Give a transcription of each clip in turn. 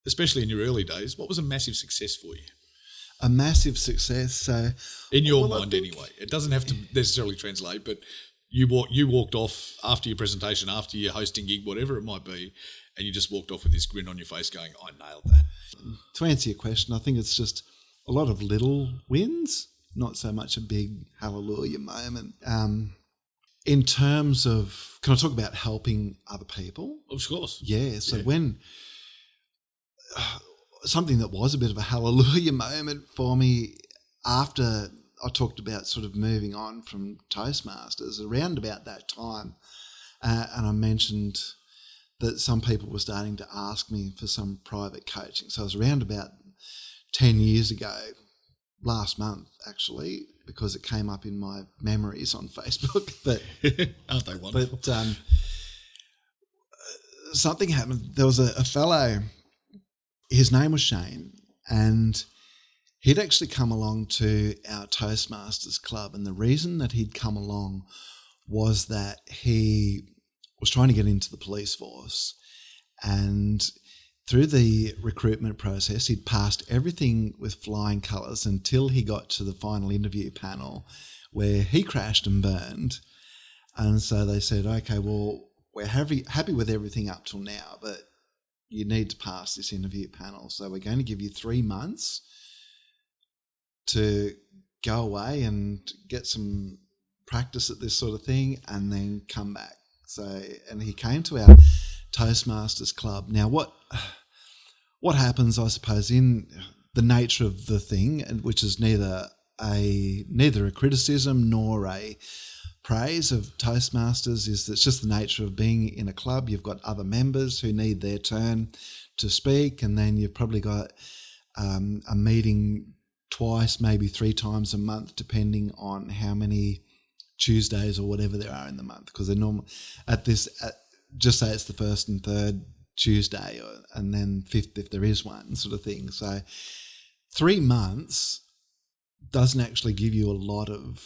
especially in your early days, what was a massive success for you? A massive success. So, in your mind, anyway, it doesn't have to necessarily translate, but you walked off after your presentation, after your hosting gig, whatever it might be, and you just walked off with this grin on your face going, I nailed that. To answer your question, I think it's just a lot of little wins, not so much a big hallelujah moment. In terms of, can I talk about helping other people? Of course. Yeah. So when something that was a bit of a hallelujah moment for me after I talked about sort of moving on from Toastmasters, around about that time, and I mentioned that some people were starting to ask me for some private coaching. So it was around about 10 years ago, last month actually, because it came up in my memories on Facebook. But aren't they wonderful? But something happened. There was a fellow, his name was Shane, and he'd actually come along to our Toastmasters club. And the reason that he'd come along was that he was trying to get into the police force, and through the recruitment process, he'd passed everything with flying colours until he got to the final interview panel where he crashed and burned. And so they said, okay, well, we're happy with everything up till now, but you need to pass this interview panel. So we're going to give you 3 months to go away and get some practice at this sort of thing and then come back. So, and he came to our Toastmasters club. Now, what happens, I suppose, in the nature of the thing, which is neither a criticism nor a praise of Toastmasters, is that it's just the nature of being in a club. You've got other members who need their turn to speak, and then you've probably got a meeting twice, maybe 3 times a month, depending on how many Tuesdays or whatever there are in the month, because they're normal just say it's the first and third Tuesday, and then fifth if there is one, sort of thing. So 3 months doesn't actually give you a lot of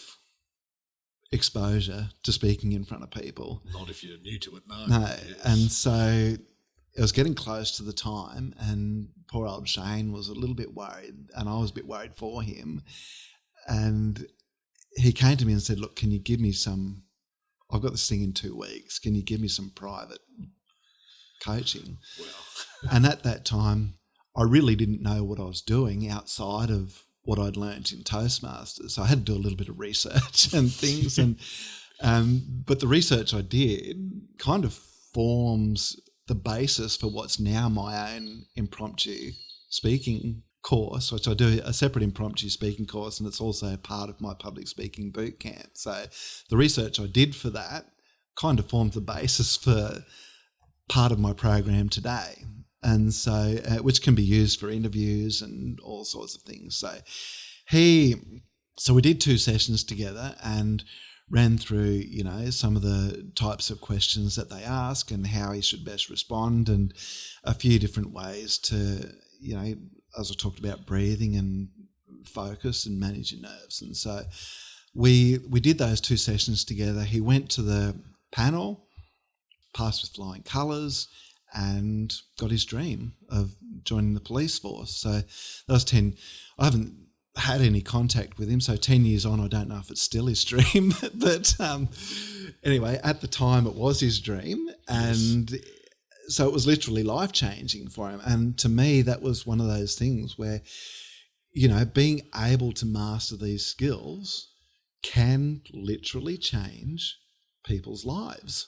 exposure to speaking in front of people. Not if you're new to it, no. No, Yes. and so it was getting close to the time, and poor old Shane was a little bit worried, and I was a bit worried for him. And he came to me and said, look, can you give me some, I've got this thing in 2 weeks, can you give me some private coaching? Well. And at that time, I really didn't know what I was doing outside of what I'd learned in Toastmasters. So I had to do a little bit of research and things. But the research I did kind of forms the basis for what's now my own impromptu speaking course, which I do a separate impromptu speaking course, and it's also part of my public speaking boot camp. So the research I did for that kind of formed the basis for part of my program today, and so which can be used for interviews and all sorts of things. So we did 2 sessions together and ran through, some of the types of questions that they ask and how he should best respond, and a few different ways to, as I talked about, breathing and focus and manage your nerves. And so we did those 2 sessions together. He went to the panel, passed with flying colours, and got his dream of joining the police force. So that was 10. I haven't had any contact with him, so 10 years on, I don't know if it's still his dream. But anyway, at the time it was his dream, and so it was literally life-changing for him. And to me, that was one of those things where, being able to master these skills can literally change people's lives.